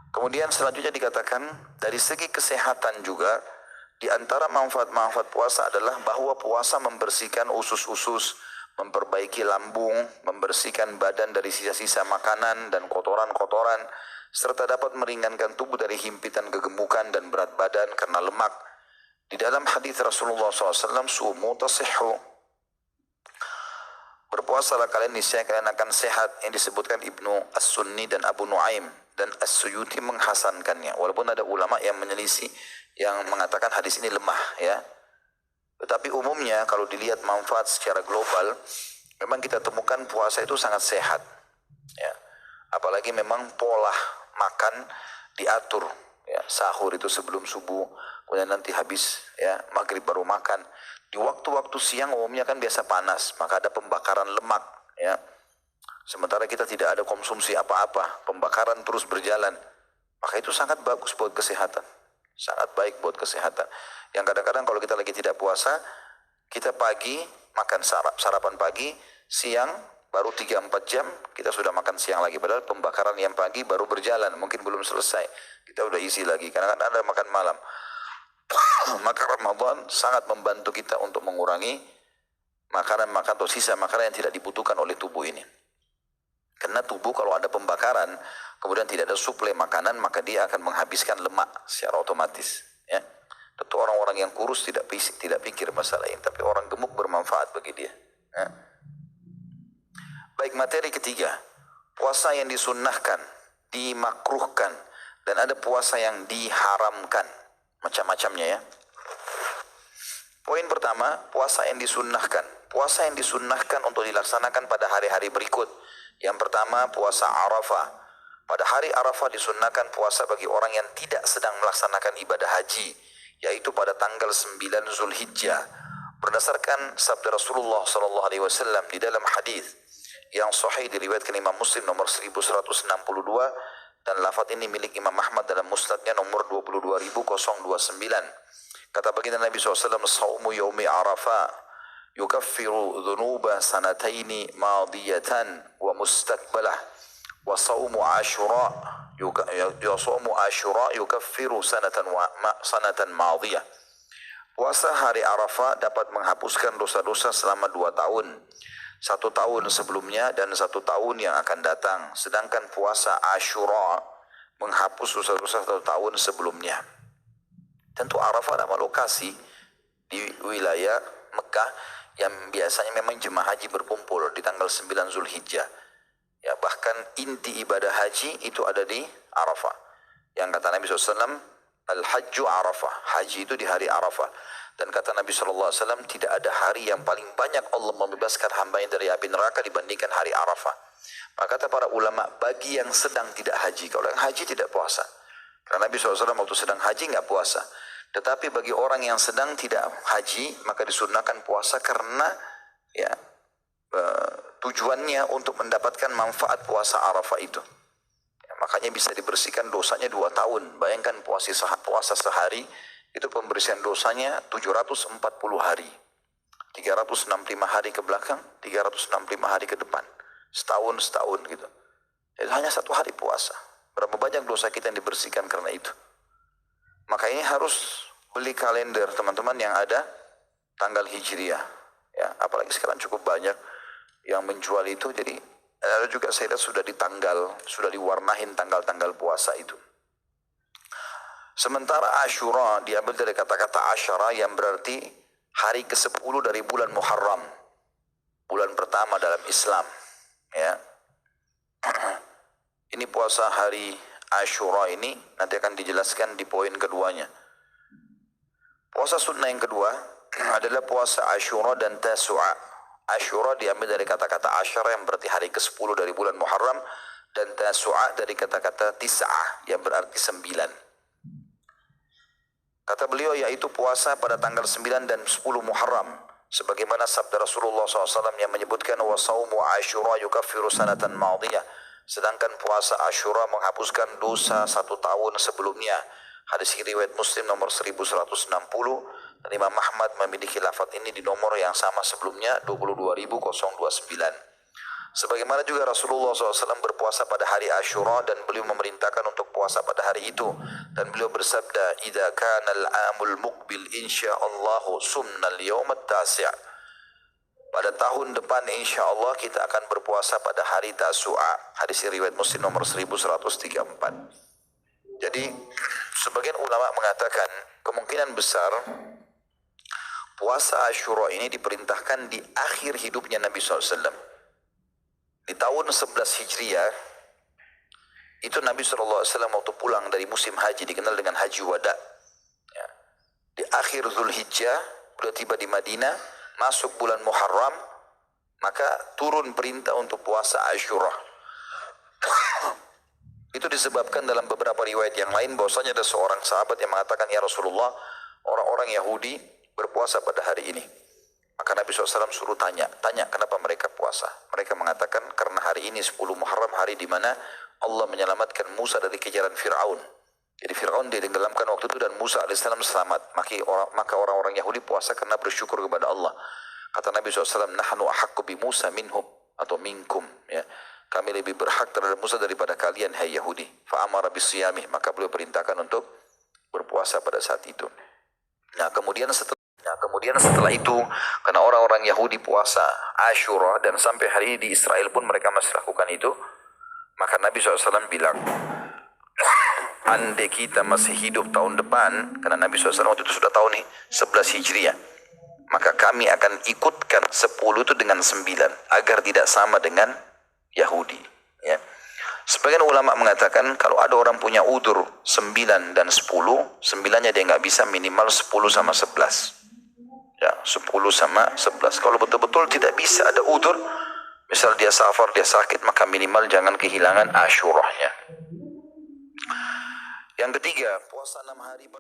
Kemudian selanjutnya dikatakan dari segi kesehatan juga, di antara manfaat-manfaat puasa adalah bahwa puasa membersihkan usus-usus, memperbaiki lambung, membersihkan badan dari sisa-sisa makanan dan kotoran-kotoran, serta dapat meringankan tubuh dari himpitan kegemukan dan berat badan karena lemak. Di dalam hadis Rasulullah SAW, sumu tasihhu, berpuasalah kalian niscaya kalian akan sehat, yang disebutkan Ibnu As-Sunni dan Abu Nuaim, dan As-Suyuti menghasankannya. Walaupun ada ulama yang menyelisih, yang mengatakan hadis ini lemah, ya. Tetapi umumnya kalau dilihat manfaat secara global, memang kita temukan puasa itu sangat sehat, ya. Apalagi memang pola makan diatur, ya. Sahur itu sebelum subuh, kemudian nanti habis, ya, maghrib baru makan. Di waktu-waktu siang umumnya kan biasa panas, maka ada pembakaran lemak, ya. Sementara kita tidak ada konsumsi apa-apa, pembakaran terus berjalan. Maka itu sangat bagus buat kesehatan. Sangat baik buat kesehatan. Yang kadang-kadang kalau kita lagi tidak puasa, kita pagi makan sarapan pagi, siang baru 3-4 jam kita sudah makan siang lagi. Padahal pembakaran yang pagi baru berjalan, mungkin belum selesai. Kita udah isi lagi, karena kan ada makan malam. Maka Ramadan sangat membantu kita untuk mengurangi makanan-makanan atau sisa makanan yang tidak dibutuhkan oleh tubuh ini. Karena tubuh kalau ada pembakaran, kemudian tidak ada suplai makanan, maka dia akan menghabiskan lemak secara otomatis. Ya. Tentu orang-orang yang kurus tidak pikir masalah ini, tapi orang gemuk bermanfaat bagi dia. Ya. Baik, materi ketiga, puasa yang disunnahkan, dimakruhkan, dan ada puasa yang diharamkan. Macam-macamnya, ya. Poin pertama, puasa yang disunnahkan. Puasa yang disunnahkan untuk dilaksanakan pada hari-hari berikut. Yang pertama, puasa Arafah. Pada hari Arafah disunnahkan puasa bagi orang yang tidak sedang melaksanakan ibadah haji, yaitu pada tanggal 9 Zulhijjah. Berdasarkan sabda Rasulullah SAW di dalam hadis yang sahih diriwayatkan Imam Muslim nomor 1162, dan lafaz ini milik Imam Ahmad dalam musnadnya nomor 22.029. Kata baginda Nabi SAW, "Saumu yaumi Arafah yukaffiru dhunuba sanataini madiyatan wa mustaqbalah, wa saumu Ashura yukaffiru sanatan madiyah." Puasa hari Arafah dapat menghapuskan dosa-dosa selama 2 tahun. 1 tahun sebelumnya dan 1 tahun yang akan datang. Sedangkan puasa Ashura menghapus dosa-dosa 1 tahun sebelumnya. Tentu Arafah nama lokasi di wilayah Mekah yang biasanya memang jemaah haji berkumpul di tanggal 9 Zulhijjah. Ya, bahkan inti ibadah haji itu ada di Arafah. Yang kata Nabi SAW, Al-Hajju Arafah. Haji itu di hari Arafah. Dan kata Nabi SAW, tidak ada hari yang paling banyak Allah membebaskan hambanya dari api neraka dibandingkan hari Arafah. Maka kata para ulama, bagi yang sedang tidak haji, kalau yang haji tidak puasa. Karena Nabi SAW waktu sedang haji nggak puasa. Tetapi bagi orang yang sedang tidak haji, maka disunnahkan puasa karena ya tujuannya untuk mendapatkan manfaat puasa Arafah itu. Ya, makanya bisa dibersihkan dosanya 2 tahun. Bayangkan puasa sehari, itu pembersihan dosanya 740 hari. 365 hari ke belakang, 365 hari ke depan. Setahun gitu. Jadi hanya 1 hari puasa. Berapa banyak dosa kita yang dibersihkan karena itu. Maka ini harus beli kalender teman-teman yang ada tanggal Hijriah. Ya, apalagi sekarang cukup banyak yang menjual itu. Jadi ada juga saya lihat sudah diwarnain tanggal-tanggal puasa itu. Sementara Ashura diambil dari kata-kata Asyara yang berarti hari ke-10 dari bulan Muharram. Bulan pertama dalam Islam. Ya. Ini puasa hari Ashura ini nanti akan dijelaskan di poin keduanya. Puasa sunnah yang kedua adalah puasa Ashura dan Tasu'a. Ashura diambil dari kata-kata Asyara yang berarti hari ke-10 dari bulan Muharram, dan Tasu'a dari kata-kata Tis'ah yang berarti 9. Kata beliau yaitu puasa pada tanggal 9 dan 10 Muharram. Sebagaimana sabda Rasulullah SAW yang menyebutkan wa saumu Ashura yukaffiru sanatan madiyah. Sedangkan puasa Ashura menghapuskan dosa 1 tahun sebelumnya. Hadis riwayat Muslim nomor 1160, dan Imam Ahmad memiliki lafaz ini di nomor yang sama sebelumnya 22.029. Sebagaimana juga Rasulullah SAW berpuasa pada hari Ashura dan beliau memerintahkan untuk puasa pada hari itu. Dan beliau bersabda, "Idza kana al-amul muqbil insyaallahu sumna al-yawm at-tasi'." Pada tahun depan insyaallah kita akan berpuasa pada hari Tasu'a. Hadis riwayat Muslim nomor 1134. Jadi sebagian ulama mengatakan kemungkinan besar puasa Ashura ini diperintahkan di akhir hidupnya Nabi SAW. Di tahun 11 Hijriah, itu Nabi SAW waktu pulang dari musim haji, dikenal dengan Haji Wada. Ya. Di akhir Zulhijjah, beliau tiba di Madinah, masuk bulan Muharram, maka turun perintah untuk puasa Ashura. Itu disebabkan dalam beberapa riwayat yang lain, bahwasanya ada seorang sahabat yang mengatakan, "Ya Rasulullah, orang-orang Yahudi berpuasa pada hari ini." Maka Nabi SAW suruh tanya kenapa mereka puasa. Mereka mengatakan karena hari ini 10 Muharram, hari di mana Allah menyelamatkan Musa dari kejaran Fir'aun. Jadi Fir'aun ditenggelamkan waktu itu dan Musa alaihissalam selamat. Maka orang-orang Yahudi puasa karena bersyukur kepada Allah. Kata Nabi SAW, "Nahnu ahaqqu bi Musa minhum," atau minkum. Ya. Kami lebih berhak terhadap Musa daripada kalian, hai Yahudi. Fa'amara bisiyamih. Maka beliau perintahkan untuk berpuasa pada saat itu. Nah kemudian setelah itu, karena orang-orang Yahudi puasa Ashura dan sampai hari ini di Israel pun mereka masih lakukan itu, maka Nabi SAW bilang, andai kita masih hidup tahun depan, karena Nabi SAW waktu itu sudah tahu nih 11 Hijriah, maka kami akan ikutkan 10 itu dengan 9 agar tidak sama dengan Yahudi. Ya. Sebagian ulama mengatakan kalau ada orang punya udur 9 dan 10, 9-nya dia nggak bisa, minimal 10 sama 11. Ya, 10 sama 11. Kalau betul-betul tidak bisa, ada udur, misal dia safar, dia sakit, maka minimal jangan kehilangan Asyurahnya. Yang ketiga, puasa 6 hari